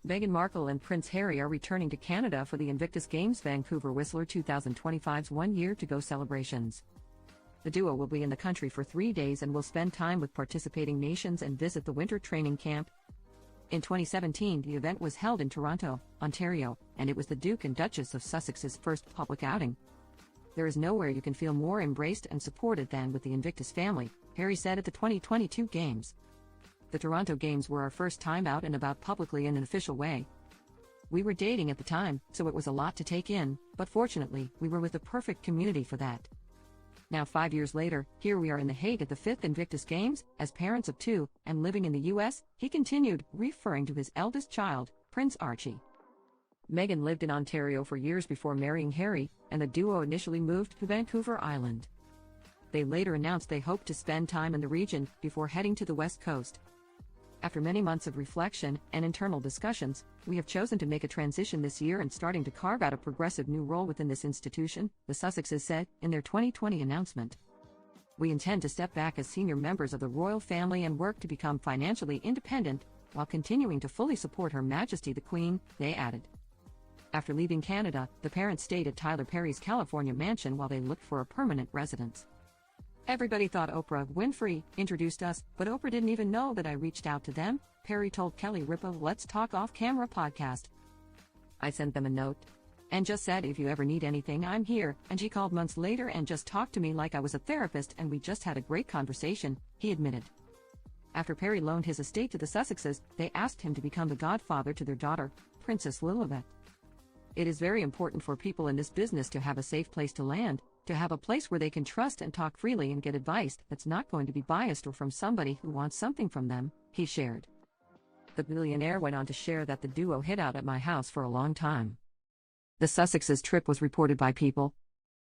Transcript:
Meghan Markle and Prince Harry are returning to Canada for the Invictus Games Vancouver Whistler 2025's one-year-to-go celebrations. The duo will be in the country for 3 days and will spend time with participating nations and visit the winter training camp. In 2017, the event was held in Toronto, Ontario, and it was the Duke and Duchess of Sussex's first public outing. "There is nowhere you can feel more embraced and supported than with the Invictus family," Harry said at the 2022 Games. "The Toronto Games were our first time out and about publicly in an official way. We were dating at the time, so it was a lot to take in, but fortunately, we were with the perfect community for that. Now 5 years later, here we are in The Hague at the 5th Invictus Games, as parents of 2, and living in the US, he continued, referring to his eldest child, Prince Archie. Meghan lived in Ontario for years before marrying Harry, and the duo initially moved to Vancouver Island. They later announced they hoped to spend time in the region before heading to the West Coast. "After many months of reflection and internal discussions, we have chosen to make a transition this year and starting to carve out a progressive new role within this institution," the Sussexes said in their 2020 announcement. "We intend to step back as senior members of the royal family and work to become financially independent, while continuing to fully support Her Majesty the Queen," they added. After leaving Canada, the parents stayed at Tyler Perry's California mansion while they looked for a permanent residence. "Everybody thought Oprah Winfrey introduced us, but Oprah didn't even know that I reached out to them," Perry told Kelly Ripa of Let's Talk Off Camera podcast. "I sent them a note and just said, if you ever need anything, I'm here, and she called months later and just talked to me like I was a therapist, and we just had a great conversation," he admitted. After Perry loaned his estate to the Sussexes, they asked him to become the godfather to their daughter, Princess Lilibet. "It is very important for people in this business to have a safe place to land, to have a place where they can trust and talk freely and get advice that's not going to be biased or from somebody who wants something from them," he shared. The billionaire went on to share that the duo hid out at my house for a long time. The Sussexes' trip was reported by People